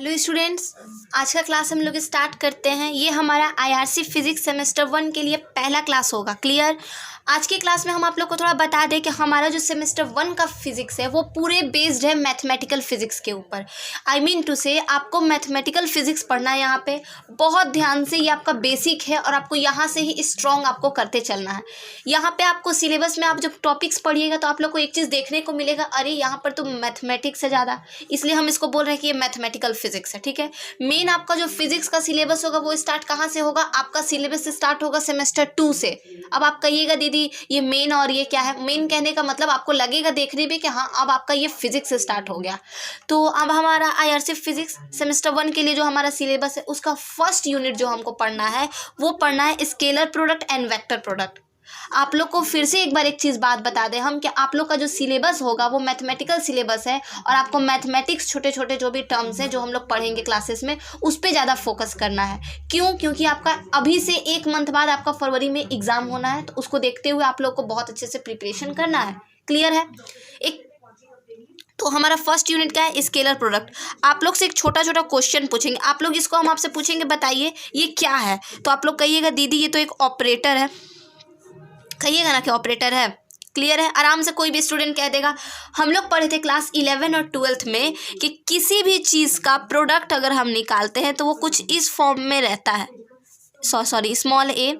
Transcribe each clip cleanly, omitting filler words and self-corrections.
Hello students, आज का class हम लोग स्टार्ट करते हैं। ये हमारा आईआरसी फिजिक्स सेमेस्टर 1 के लिए पहला क्लास होगा। क्लियर। आज की क्लास में हम आप लोग को थोड़ा बता दें कि हमारा जो सेमेस्टर 1 का फिजिक्स है वो पूरे बेस्ड है मैथमेटिकल फिजिक्स के ऊपर। आई मीन टू से आपको मैथमेटिकल फिजिक्स पढ़ना है यहाँ पे बहुत ध्यान से। ये आपका बेसिक है और आपको यहाँ से ही स्ट्रॉन्ग आपको करते चलना है। यहाँ पे आपको सिलेबस में आप जब टॉपिक्स पढ़िएगा तो आप लोग को एक चीज़ देखने को मिलेगा, अरे यहाँ पर तो मैथमेटिक्स है ज़्यादा, इसलिए हम इसको बोल रहे हैं कि ये मैथमेटिकल फिजिक्स है। ठीक है। मेन आपका जो फिजिक्स का सिलेबस होगा वो स्टार्ट कहाँ से होगा? आपका सिलेबस स्टार्ट होगा सेमेस्टर 2 से। अब आप कहिएगा दीदी ये मेन और ये क्या है? मेन कहने का मतलब आपको लगेगा देखने में कि हाँ अब आपका ये फिजिक्स स्टार्ट हो गया। तो अब हमारा आईआरसी फिजिक्स सेमेस्टर 1 के लिए जो हमारा सिलेबस है उसका फर्स्ट यूनिट जो हमको पढ़ना है वो पढ़ना है scalar product and vector product. आप लोग को फिर से एक बार एक चीज़ बात बता दें हम कि आप लोग का जो सिलेबस होगा वो मैथमेटिकल सिलेबस है और आपको मैथमेटिक्स छोटे छोटे जो भी टर्म्स हैं जो हम लोग पढ़ेंगे क्लासेस में उस पर ज़्यादा फोकस करना है। क्यों? क्योंकि आपका अभी से 1 मंथ बाद आपका फरवरी में एग्ज़ाम होना है, तो उसको देखते हुए आप लोग को बहुत अच्छे से प्रिपरेशन करना है। क्लियर है? तो हमारा फर्स्ट यूनिट क्या है? Scalar product. आप लोग से एक छोटा छोटा क्वेश्चन पूछेंगे, आप लोग इसको हम आपसे पूछेंगे बताइए ये क्या है, तो आप लोग कहिएगा दीदी ये तो एक ऑपरेटर है, कहिएगा ना कि ऑपरेटर है। क्लियर है? आराम से कोई भी स्टूडेंट कह देगा। हम लोग पढ़े थे क्लास 11 और 12 में कि किसी भी चीज़ का प्रोडक्ट अगर हम निकालते हैं तो वो कुछ इस फॉर्म में रहता है, sorry small a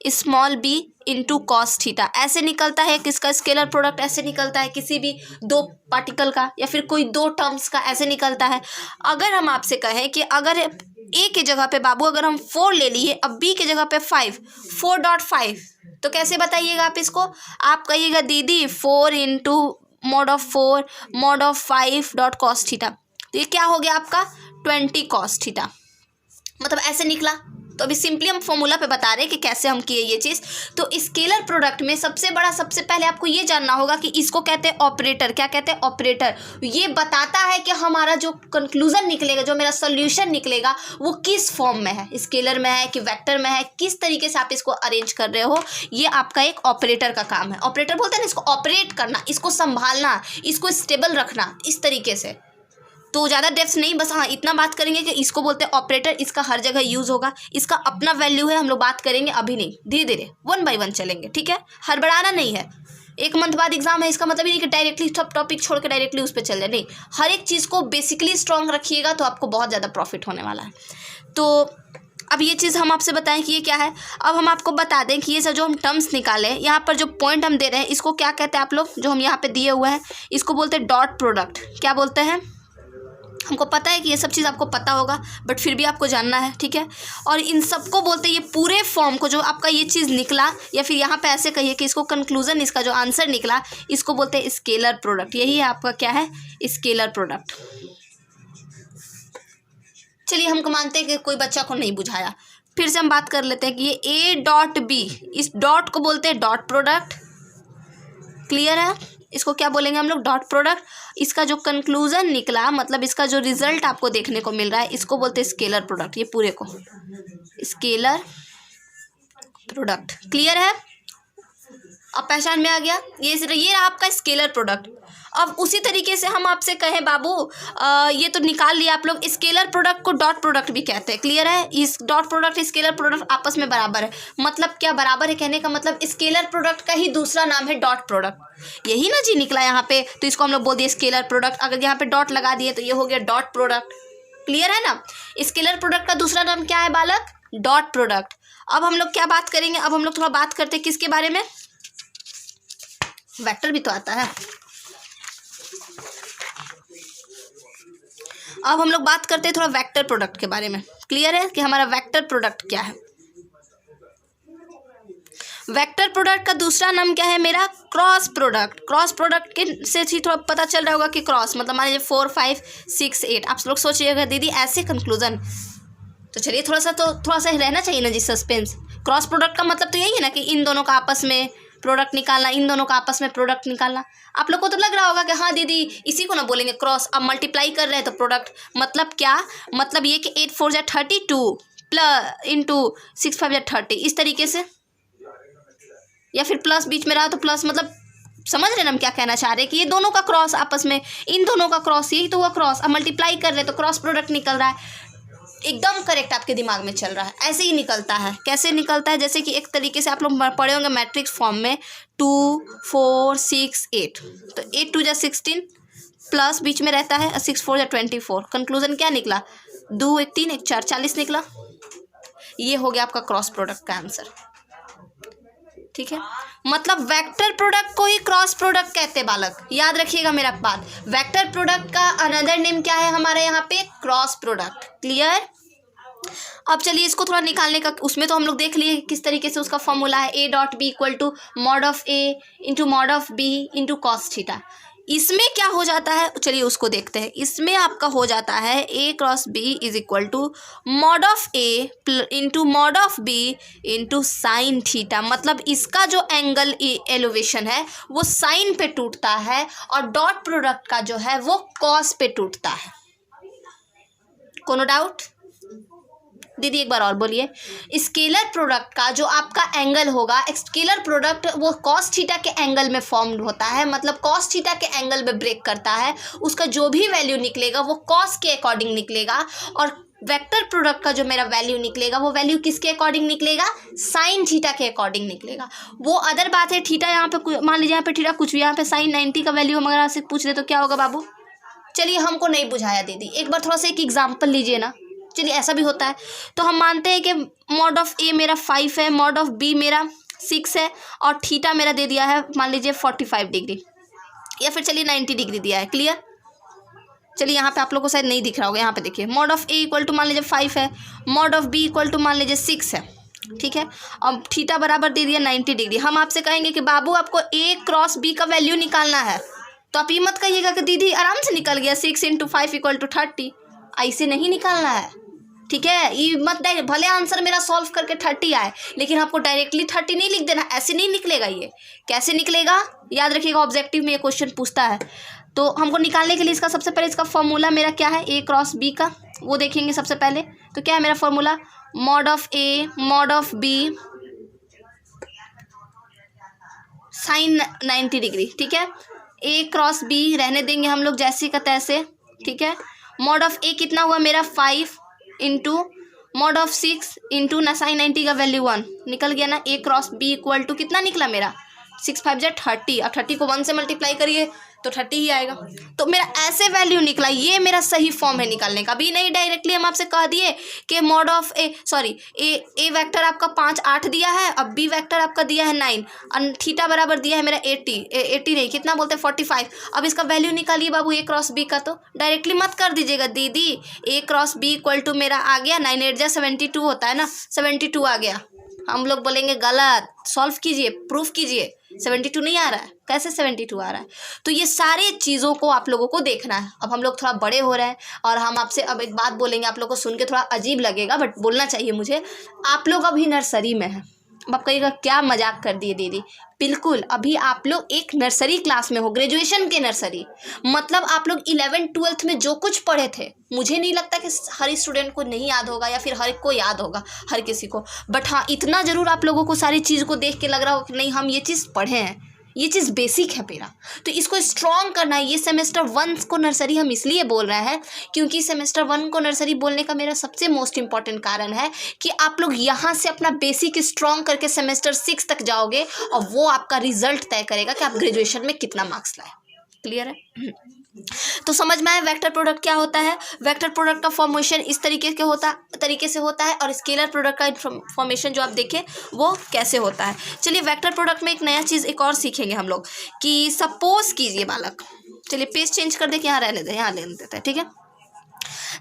small b into cos theta, ऐसे निकलता है। किसका स्केलर प्रोडक्ट ऐसे निकलता है, किसी भी 2 पार्टिकल का या फिर कोई 2 टर्म्स का ऐसे निकलता है। अगर हम आपसे कहें कि अगर ए के जगह पे बाबू अगर हम 4 ले लिए, अब बी के जगह पे 5, 4.5, तो कैसे बताइएगा आप इसको? आप कहिएगा दीदी 4 into mod of 4 mod of 5 dot cos theta, तो ये क्या हो गया आपका 20 कॉस थीटा, मतलब ऐसे निकला। तो अभी सिंपली हम फॉर्मूला पे बता रहे हैं कि कैसे हम किए ये चीज़। तो स्केलर प्रोडक्ट में सबसे पहले आपको ये जानना होगा कि इसको कहते हैं ऑपरेटर। क्या कहते हैं? ऑपरेटर। ये बताता है कि हमारा जो कंक्लूजन निकलेगा, जो मेरा सोल्यूशन निकलेगा वो किस फॉर्म में है, स्केलर में है कि वेक्टर में है, किस तरीके से आप इसको अरेंज कर रहे हो, ये आपका एक ऑपरेटर का काम है। ऑपरेटर बोलते हैं ना इसको ऑपरेट करना, इसको संभालना, इसको स्टेबल रखना, इस तरीके से। तो ज़्यादा डेप्थ नहीं, बस हाँ इतना बात करेंगे कि इसको बोलते हैं ऑपरेटर, इसका हर जगह यूज़ होगा, इसका अपना वैल्यू है, हम लोग बात करेंगे अभी नहीं, धीरे धीरे 1 बाय 1 चलेंगे। ठीक है? हड़बड़ाना नहीं है। 1 मंथ बाद एग्जाम है, इसका मतलब नहीं कि डायरेक्टली सब टॉपिक छोड़ के डायरेक्टली उस पर चल जाए, नहीं। हर एक चीज़ को बेसिकली स्ट्रॉन्ग रखिएगा तो आपको बहुत ज़्यादा प्रॉफिट होने वाला है। तो अब ये चीज़ हम आपसे बताएं कि ये क्या है। अब हम आपको बता दें कि ये सब जो हम टर्म्स निकाले यहाँ पर जो पॉइंट हम दे रहे हैं इसको क्या कहते हैं आप लोग, जो हम यहाँ पे दिए हुए हैं इसको बोलते हैं डॉट प्रोडक्ट। क्या बोलते हैं? हमको पता है कि ये सब चीज़ आपको पता होगा बट फिर भी आपको जानना है। ठीक है? और इन सबको बोलते हैं, ये पूरे फॉर्म को जो आपका ये चीज़ निकला, या फिर यहाँ पे ऐसे कहिए कि इसको कंक्लूजन, इसका जो आंसर निकला इसको बोलते हैं स्केलर प्रोडक्ट। यही है आपका क्या है? Scalar product. चलिए हमको मानते हैं कि कोई बच्चा को नहीं बुझाया, फिर से हम बात कर लेते हैं कि ये ए डॉट बी, इस डॉट को बोलते हैं डॉट प्रोडक्ट। क्लियर है? इसको क्या बोलेंगे हम लोग? Dot product. इसका जो कंक्लूजन निकला, मतलब इसका जो रिजल्ट आपको देखने को मिल रहा है इसको बोलते हैं स्केलर प्रोडक्ट। ये पूरे को स्केलर प्रोडक्ट। क्लियर है? अब पहचान में आ गया? ये रहा आपका स्केलर प्रोडक्ट। अब उसी तरीके से हम आपसे कहें बाबू ये तो निकाल लिया आप लोग, scalar product co dot product भी कहते हैं। क्लियर है? इस डॉट प्रोडक्ट स्केलर प्रोडक्ट आपस में बराबर है। मतलब क्या बराबर है? कहने का मतलब स्केलर प्रोडक्ट का ही दूसरा नाम है डॉट प्रोडक्ट। यही ना जी निकला यहाँ पे, तो इसको हम लोग बोल दिए स्केलर प्रोडक्ट। अगर यहाँ पे डॉट लगा दिए तो ये हो गया डॉट प्रोडक्ट। क्लियर है ना? स्केलर प्रोडक्ट का दूसरा नाम क्या है बालक? Dot product. अब हम लोग क्या बात करेंगे? अब हम लोग थोड़ा बात करते हैं किसके बारे में? वेक्टर भी तो आता है। अब हम लोग बात करते हैं थोड़ा वेक्टर प्रोडक्ट के बारे में। क्लियर है कि हमारा वेक्टर प्रोडक्ट क्या है? वेक्टर प्रोडक्ट का दूसरा नाम क्या है मेरा? Cross product. क्रॉस प्रोडक्ट के से ही थोड़ा पता चल रहा होगा कि क्रॉस मतलब मान लीजिए 4 5 6 8। आप लोग सोचिएगा दीदी ऐसे कंक्लूजन, तो चलिए थोड़ा सा रहना चाहिए ना जी सस्पेंस। क्रॉस प्रोडक्ट का मतलब तो यही है ना कि इन दोनों का आपस में प्रोडक्ट निकालना, इन दोनों का आपस में प्रोडक्ट निकालना। आप लोग को तो लग रहा होगा कि हाँ दीदी इसी को ना बोलेंगे क्रॉस। अब मल्टीप्लाई कर रहे हैं तो प्रोडक्ट मतलब क्या? मतलब ये कि 8 4 जा 32 प्लस इंटू 6 5 जा 30, इस तरीके से। या फिर प्लस बीच में रहा तो प्लस, मतलब समझ रहे हैं हम क्या कहना चाह रहे हैं कि ये दोनों का क्रॉस आपस में, इन दोनों का क्रॉस, यही तो हुआ क्रॉस। अब मल्टीप्लाई कर रहे हैं तो क्रॉस प्रोडक्ट निकल रहा है। एकदम करेक्ट आपके दिमाग में चल रहा है। ऐसे ही निकलता है। कैसे निकलता है? जैसे कि एक तरीके से आप लोग पढ़े होंगे मैट्रिक्स फॉर्म में 2 4 6 8, तो 8 2 जा 16 प्लस बीच में रहता है 6 4 जा 24। कंक्लूजन क्या निकला? 2 1 3 1 4 40 निकला। ये हो गया आपका क्रॉस प्रोडक्ट का आंसर। ठीक है, मतलब वेक्टर प्रोडक्ट को ही क्रॉस प्रोडक्ट कहते हैं बालक, याद रखिएगा मेरा बात। वेक्टर प्रोडक्ट का अनदर नेम क्या है हमारे यहाँ पे? Cross product. क्लियर? अब चलिए इसको थोड़ा निकालने का, उसमें तो हम लोग देख लिए किस तरीके से उसका फॉर्मूला है, a dot b equal to mod of a into mod of b into cos theta. इसमें क्या हो जाता है, चलिए उसको देखते हैं। इसमें आपका हो जाता है a cross b is equal to mod of a into mod of b into sine theta. मतलब इसका जो एंगल एलिवेशन है वो साइन पे टूटता है और डॉट प्रोडक्ट का जो है वो कॉस पे टूटता है। कोनो डाउट? दीदी एक बार और बोलिए। स्केलर प्रोडक्ट का जो आपका एंगल होगा, स्केलर प्रोडक्ट वो कॉस थीटा के एंगल में फॉर्म होता है, मतलब कॉस थीटा के एंगल में ब्रेक करता है। उसका जो भी वैल्यू निकलेगा वो कॉस के अकॉर्डिंग निकलेगा और वेक्टर प्रोडक्ट का जो मेरा वैल्यू निकलेगा वो वैल्यू किसके अकॉर्डिंग निकलेगा? साइन थीटा के अकॉर्डिंग निकलेगा। वो अदर बात है, थीटा यहाँ पे मान लीजिए, यहाँ पे थीटा कुछ भी, यहाँ पे साइन 90 का वैल्यू हम अगर आपसे पूछ रहे तो क्या होगा बाबू? चलिए हमको नहीं बुझाया दीदी, एक बार थोड़ा सा एक एग्जाम्पल लीजिए ना। चलिए ऐसा भी होता है तो हम मानते हैं कि मॉड ऑफ ए मेरा 5 है, मॉड ऑफ बी मेरा 6 है और थीटा मेरा दे दिया है मान लीजिए 45 डिग्री या फिर चलिए 90 डिग्री दिया है। क्लियर? चलिए यहाँ पे आप लोगों को शायद नहीं दिख रहा होगा, यहाँ पे देखिए mod of a equal to मान लीजिए 5 है, mod of b equal to मान लीजिए 6 है। ठीक है, अब थीटा बराबर दे दिया 90 डिग्री। हम आपसे कहेंगे कि बाबू आपको ए क्रॉस बी का वैल्यू निकालना है, तो आप ये मत कहिएगा कि दीदी आराम से निकल गया 6 × 5 इक्वल टू 30। ऐसे नहीं निकालना है। ठीक है, ये मत भले आंसर मेरा सॉल्व करके 30 आए लेकिन आपको डायरेक्टली 30 नहीं लिख देना, ऐसे नहीं निकलेगा। ये कैसे निकलेगा याद रखिएगा, ऑब्जेक्टिव में ये क्वेश्चन पूछता है। तो हमको निकालने के लिए इसका सबसे पहले इसका फॉर्मूला मेरा क्या है, ए क्रॉस बी का, वो देखेंगे सबसे पहले। तो क्या है मेरा formula? Mod of a mod of b sine 90 degree. ठीक है, ए क्रॉस बी रहने देंगे हम लोग जैसे का तैसे। ठीक है, मॉड ऑफ ए कितना हुआ मेरा 5 इंटू मॉड ऑफ 6 इंटू ना साइन 90 का वैल्यू 1 निकल गया ना। ए क्रॉस बी इक्वल टू कितना निकला मेरा? 6 5 जा 30। अब 30 को 1 से मल्टीप्लाई करिए तो 30 ही आएगा। तो मेरा ऐसे वैल्यू निकला, ये मेरा सही फॉर्म है निकालने का। अभी नहीं डायरेक्टली हम आपसे कह दिए कि मॉड ऑफ ए वेक्टर आपका 5 8 दिया है, अब बी वेक्टर आपका दिया है 9 और थीटा बराबर दिया है मेरा 80 नहीं कितना बोलते हैं 45। अब इसका वैल्यू निकालिए बाबू ए क्रॉस बी का। तो डायरेक्टली मत कर दीजिएगा दीदी, ए क्रॉस बी इक्वल टू मेरा आ गया 9 8 जा 72 होता है ना, 72 आ गया। हम लोग बोलेंगे गलत, सॉल्व कीजिए, प्रूफ कीजिए। 72 नहीं आ रहा है, कैसे 72 आ रहा है? तो ये सारी चीज़ों को आप लोगों को देखना है। अब हम लोग थोड़ा बड़े हो रहे हैं और हम आपसे अब एक बात बोलेंगे, आप लोगों को सुन के थोड़ा अजीब लगेगा बट बोलना चाहिए मुझे। आप लोग अभी नर्सरी में हैं। अब आप कहिएगा क्या मजाक कर दिए दीदी। बिल्कुल, अभी आप लोग एक नर्सरी क्लास में हो, ग्रेजुएशन के नर्सरी। मतलब आप लोग 11th 12th में जो कुछ पढ़े थे, मुझे नहीं लगता कि हर स्टूडेंट को नहीं याद होगा या फिर हर को याद होगा, हर किसी को। बट हाँ, इतना ज़रूर आप लोगों को सारी चीज़ को देख के लग रहा हो कि नहीं हम ये चीज़ पढ़े हैं, ये चीज़ बेसिक है मेरा। तो इसको स्ट्रॉन्ग करना है। ये सेमेस्टर 1 को नर्सरी हम इसलिए बोल रहे हैं क्योंकि सेमेस्टर 1 को नर्सरी बोलने का मेरा सबसे मोस्ट इंपॉर्टेंट कारण है कि आप लोग यहाँ से अपना बेसिक स्ट्रॉन्ग करके सेमेस्टर 6 तक जाओगे और वो आपका रिजल्ट तय करेगा कि आप ग्रेजुएशन में कितना मार्क्स लाए। क्लियर है? तो समझ में आया वेक्टर प्रोडक्ट क्या होता है। वेक्टर प्रोडक्ट का फॉर्मेशन इस तरीके से होता है और स्केलर प्रोडक्ट का फॉर्मेशन जो आप देखें वो कैसे होता है। चलिए वेक्टर प्रोडक्ट में एक नया चीज़ एक और सीखेंगे हम लोग कि सपोज कीजिए बालक, चलिए पेज चेंज कर दे कि यहाँ रहने दें, यहाँ लेने देते हैं। ठीक है,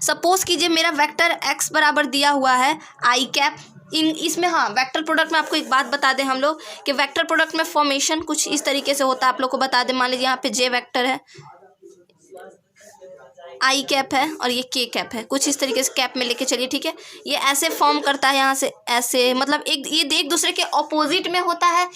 सपोज कीजिए मेरा वेक्टर x बराबर दिया हुआ है आई कैप। इसमें हाँ, वेक्टर प्रोडक्ट में आपको एक बात बता दें हम लोग कि वेक्टर प्रोडक्ट में फॉर्मेशन कुछ इस तरीके से होता है। आप लोग को बता दें, मान लीजिए यहाँ पे जे वेक्टर है, आई कैप है और ये के कैप है, कुछ इस तरीके से कैप में लेके चलिए। ठीक है, ये ऐसे फॉर्म करता है यहाँ से ऐसे, मतलब एक दूसरे के ऑपोजिट में होता है,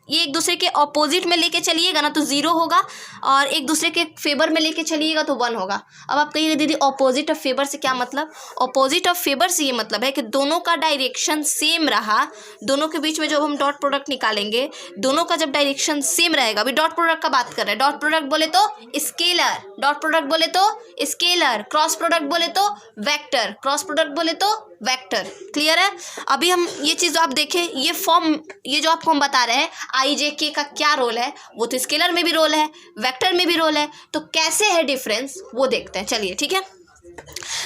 ये एक दूसरे के ऑपोजिट में लेके चलिएगा ना तो 0 होगा, और एक दूसरे के फेवर में लेके चलिएगा तो 1 होगा। अब आप कहिएगा दीदी ऑपोजिट ऑफ फेवर से क्या मतलब? ऑपोजिट ऑफ फेवर से ये मतलब है कि दोनों का डायरेक्शन सेम रहा, दोनों के बीच में जब हम डॉट प्रोडक्ट निकालेंगे, दोनों का जब डायरेक्शन सेम रहेगा, अभी डॉट प्रोडक्ट का बात कर रहे हैं, डॉट प्रोडक्ट बोले तो स्केलर, डॉट प्रोडक्ट बोले तो स्केलर, क्रॉस प्रोडक्ट बोले तो वेक्टर, क्रॉस प्रोडक्ट बोले तो वेक्टर। क्लियर है? अभी हम ये चीज़ आप देखें, ये फॉर्म, ये जो आपको हम बता रहे हैं आई जे के का क्या रोल है, वो तो स्केलर में भी रोल है, वेक्टर में भी रोल है, तो कैसे है डिफरेंस वो देखते हैं। चलिए ठीक है,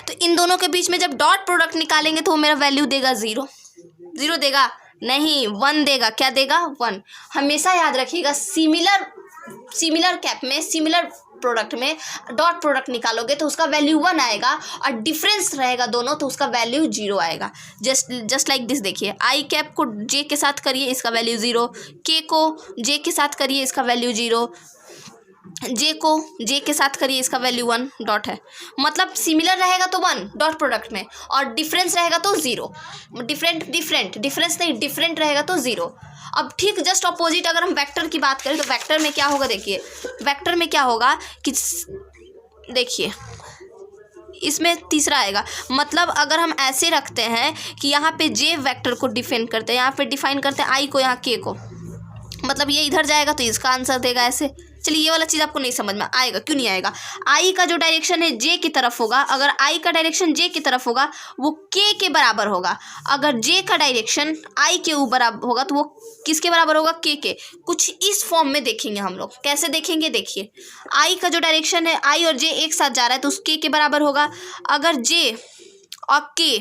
तो इन दोनों के बीच में जब डॉट प्रोडक्ट निकालेंगे तो वो मेरा वैल्यू देगा 0 देगा नहीं, 1 देगा। क्या देगा? 1। हमेशा याद रखिएगा सिमिलर कैप में, सिमिलर प्रोडक्ट में डॉट प्रोडक्ट निकालोगे तो उसका वैल्यू 1 आएगा, और डिफरेंस रहेगा दोनों तो उसका वैल्यू 0 आएगा। Just like this. देखिए, आई कैप को जे के साथ करिए, इसका वैल्यू 0, के को जे के साथ करिए, इसका वैल्यू 0, जे को जे के साथ करिए, इसका वैल्यू 1 डॉट है। मतलब सिमिलर रहेगा तो 1 डॉट प्रोडक्ट में, और डिफरेंस रहेगा तो 0। डिफरेंस नहीं, डिफरेंट रहेगा तो 0। अब ठीक जस्ट अपोजिट अगर हम वेक्टर की बात करें तो वेक्टर में क्या होगा? देखिए, वेक्टर में क्या होगा कि देखिए इसमें तीसरा आएगा। मतलब अगर हम ऐसे रखते हैं कि यहाँ पे जे वेक्टर को डिफाइन करते हैं, यहाँ पे डिफाइन करते हैं आई को, यहाँ के को, मतलब ये इधर जाएगा तो इसका आंसर देगा ऐसे। चलिए, ये वाला चीज़ आपको नहीं समझ में आएगा, क्यों नहीं आएगा? आई का जो डायरेक्शन है जे की तरफ होगा, अगर आई का डायरेक्शन जे की तरफ होगा वो के बराबर होगा। अगर जे का डायरेक्शन आई के बराबर होगा तो वो किसके बराबर होगा? के। कुछ इस फॉर्म में देखेंगे हम लोग। कैसे देखेंगे? देखिए, आई का जो डायरेक्शन है, आई और जे एक साथ जा रहा है तो उस के बराबर होगा। अगर जे और के,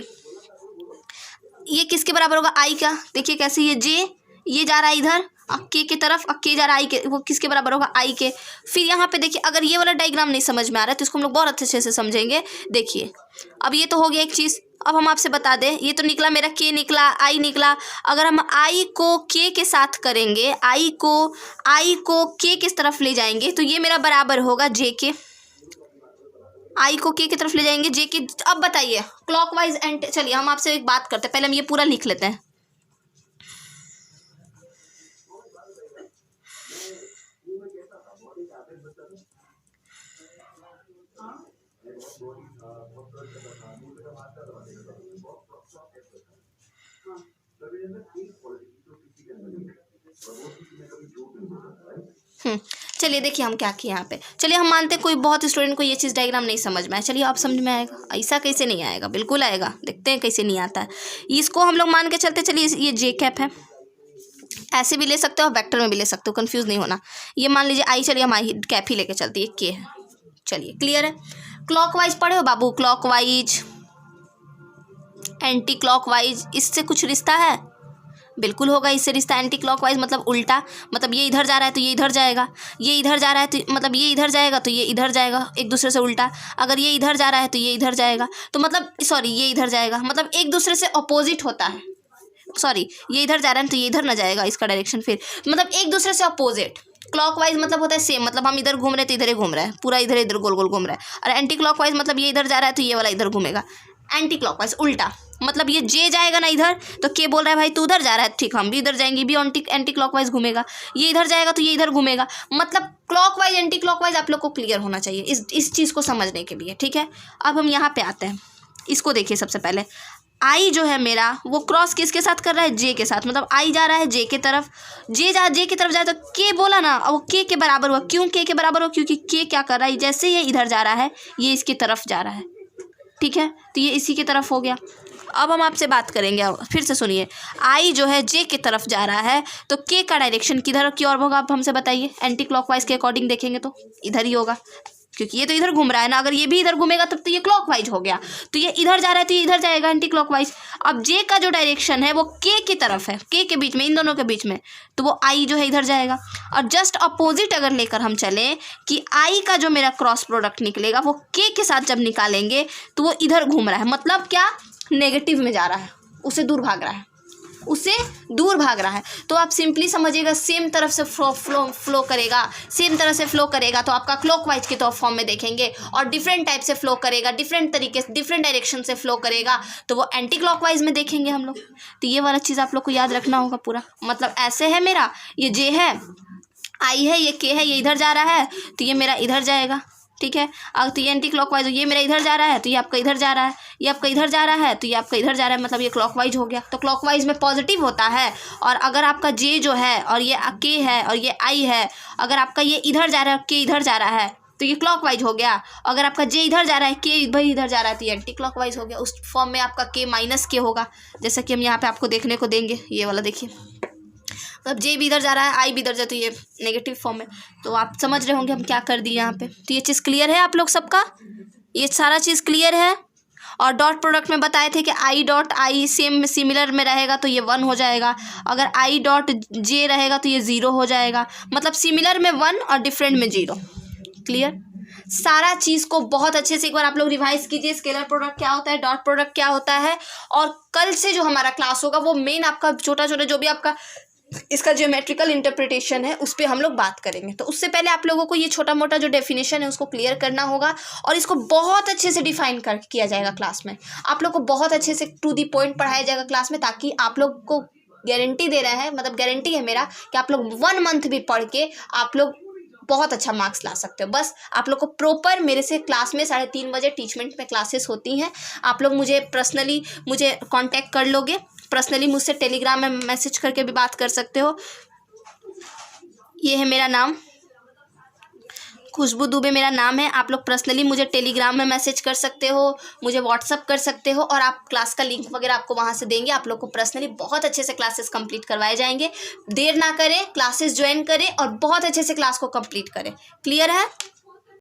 ये किसके बराबर होगा? आई का। देखिए कैसे, ये जे ये जा रहा है इधर के की तरफ, के जा रहा है आई के, वो किसके बराबर होगा? आई के। फिर यहाँ पे देखिए, अगर ये वाला डायग्राम नहीं समझ में आ रहा है तो इसको हम लोग बहुत अच्छे से समझेंगे। देखिए, अब ये तो हो गया एक चीज़। अब हम आपसे बता दें, ये तो निकला मेरा के निकला, आई निकला। अगर हम आई को के साथ करेंगे, आई को के किस तरफ ले जाएंगे तो ये मेरा बराबर होगा जे के। आई को के की तरफ ले जाएंगे, जे के। अब बताइए क्लॉकवाइज एंड, चलिए हम आपसे एक बात करते हैं, पहले हम ये पूरा लिख लेते हैं। चलिए देखिए हम क्या किए यहाँ पे। चलिए हम मानते हैं कोई बहुत स्टूडेंट को ये चीज़ डायग्राम नहीं समझ में आया। चलिए आप समझ में आएगा, ऐसा कैसे नहीं आएगा? बिल्कुल आएगा, देखते हैं कैसे नहीं आता है। इसको हम लोग मान के चलते, चलिए ये जे कैप है, ऐसे भी ले सकते हो और वेक्टर में भी ले सकते हो, कंफ्यूज नहीं होना। ये मान लीजिए आई, चलिए हम आई कैप ही लेके चलते, ये के है। चलिए क्लियर है? क्लॉकवाइज पढ़े हो बाबू? क्लॉकवाइज, एंटी क्लॉकवाइज, इससे कुछ रिश्ता है? बिल्कुल होगा इससे रिश्ता। एंटी क्लॉकवाइज मतलब उल्टा, मतलब ये इधर जा रहा है तो ये इधर जाएगा, ये इधर जा रहा है तो मतलब ये इधर जाएगा तो ये इधर जाएगा, एक दूसरे से उल्टा। अगर ये इधर जा रहा है तो ये इधर जाएगा, तो मतलब सॉरी ये इधर जाएगा, मतलब एक दूसरे से अपोजिट होता है। सॉरी, ये इधर जा रहा है तो ये इधर ना जाएगा, इसका डायरेक्शन फिर मतलब एक दूसरे से अपोजिट। क्लॉकवाइज मतलब होता है सेम, मतलब हम इधर घूम रहे तो इधर ही घूम रहा है, पूरा इधर इधर गोल गोल घूम रहा है। और एंटी क्लॉकवाइज मतलब ये इधर जा रहा है तो ये वाला इधर घूमेगा। एंटी क्लॉकवाइज उल्टा, मतलब ये जे जाएगा ना इधर तो के बोल रहा है भाई तू उधर जा रहा है, ठीक हम भी इधर जाएंगे, भी एंटी क्लॉकवाइज घूमेगा। ये इधर जाएगा तो ये इधर घूमेगा। मतलब क्लॉकवाइज एंटी क्लॉकवाइज आप लोग को क्लियर होना चाहिए इस चीज़ को समझने के लिए, ठीक है? अब हम यहाँ पे आते हैं, इसको देखिए। सबसे पहले आई जो है मेरा वो क्रॉस किसके साथ कर रहा है? जे के साथ, मतलब आई जा रहा है जे के तरफ, जे की तरफ जाए तो के बोला ना, अब वो के बराबर हुआ। क्यों के बराबर हुआ? क्योंकि के क्या कर रहा है, जैसे ये इधर जा रहा है ये इसकी तरफ जा रहा है, ठीक है? तो ये इसी की तरफ हो गया। अब हम आपसे बात करेंगे, फिर से सुनिए। आई जो है जे की तरफ जा रहा है तो के का डायरेक्शन किधर की ओर होगा? आप हमसे बताइए। एंटी क्लॉकवाइज के अकॉर्डिंग देखेंगे तो इधर ही होगा, क्योंकि ये तो इधर घूम रहा है ना। अगर ये भी इधर घूमेगा तब तो ये क्लॉकवाइज हो गया, तो ये इधर जा रहा है तो ये इधर जाएगा एंटी क्लॉकवाइज। अब जे का जो डायरेक्शन है वो के की तरफ है, के बीच में, इन दोनों के बीच में, तो वो आई जो है इधर जाएगा। और जस्ट अपोजिट अगर लेकर हम चलें कि आई का जो मेरा क्रॉस प्रोडक्ट निकलेगा वो के साथ जब निकालेंगे तो वो इधर घूम रहा है, मतलब क्या? नेगेटिव में जा रहा है, उससे दूर भाग रहा है। उससे दूर भाग रहा है। तो आप सिंपली समझिएगा सेम तरफ से फ्लो करेगा, सेम तरह से फ्लो करेगा तो आपका क्लॉकवाइज के तो फॉर्म में देखेंगे, और डिफरेंट टाइप से फ्लो करेगा, डिफरेंट तरीके से डिफरेंट डायरेक्शन से फ्लो करेगा तो वो एंटी क्लॉकवाइज में देखेंगे हम लोग। तो ये वाला चीज़ आप लोग को याद रखना होगा पूरा। मतलब ऐसे है मेरा, ये जे है, आई है, ये के है, ये इधर जा रहा है तो ये मेरा इधर जाएगा, ठीक है। अगर तो ये एंटी क्लॉकवाइज, ये मेरा इधर जा रहा है तो ये आपका इधर जा रहा है, ये आपका इधर जा रहा है तो ये आपका इधर जा रहा है, मतलब ये क्लॉकवाइज हो गया। तो क्लॉकवाइज में पॉजिटिव होता है। और अगर आपका जे जो है और ये के है और ये आई है, अगर आपका ये इधर जा रहा है, के इधर जा रहा है तो ये क्लॉकवाइज हो गया। अगर आपका जे इधर जा रहा है, के भाई इधर जा रहा है तो ये एंटी क्लॉकवाइज हो गया। उस फॉर्म में आपका के माइनस के होगा, जैसा कि हम यहाँ पे आपको देखने को देंगे। ये वाला देखिए, मतलब जे भी इधर जा रहा है, आई भी इधर जा, तो ये नेगेटिव फॉर्म है। तो आप समझ रहे होंगे हम क्या कर दिए यहाँ पे। तो ये चीज़ क्लियर है आप लोग सबका, ये सारा चीज़ क्लियर है। और डॉट प्रोडक्ट में बताए थे कि I dot I same similar में रहेगा तो ये 1 हो जाएगा, अगर आई डॉट जे रहेगा तो ये 0 हो जाएगा। मतलब सिमिलर में 1 और डिफरेंट में 0। क्लियर? सारा चीज़ को बहुत अच्छे से एक बार आप लोग रिवाइज कीजिए। स्केलर प्रोडक्ट क्या होता है, डॉट प्रोडक्ट क्या होता है। और कल से जो हमारा क्लास होगा वो मेन आपका छोटा छोटा जो भी आपका इसका ज्योमेट्रिकल इंटरप्रिटेशन है उस पर हम लोग बात करेंगे। तो उससे पहले आप लोगों को ये छोटा मोटा जो डेफिनेशन है उसको क्लियर करना होगा, और इसको बहुत अच्छे से डिफाइन कर किया जाएगा क्लास में। आप लोग को बहुत अच्छे से टू दी पॉइंट पढ़ाया जाएगा क्लास में, ताकि आप लोग को गारंटी दे रहे हैं, मतलब गारंटी है मेरा कि आप लोग 1 मंथ भी पढ़ के आप लोग बहुत अच्छा मार्क्स ला सकते हो। बस आप लोग को प्रॉपर मेरे से क्लास में 3:30 बजे टीचमेंट में क्लासेस होती हैं। आप लोग मुझे पर्सनली कांटेक्ट कर लोगे, पर्सनली मुझसे टेलीग्राम में मैसेज करके भी बात कर सकते हो। ये है मेरा नाम, खुशबू दुबे मेरा नाम है। आप लोग पर्सनली मुझे टेलीग्राम में मैसेज कर सकते हो, मुझे व्हाट्सअप कर सकते हो, और आप क्लास का लिंक वगैरह आपको वहाँ से देंगे। आप लोग को पर्सनली बहुत अच्छे से क्लासेस कंप्लीट करवाए जाएंगे। देर ना करें, क्लासेस ज्वाइन करें और बहुत अच्छे से क्लास को कंप्लीट करें। क्लियर है?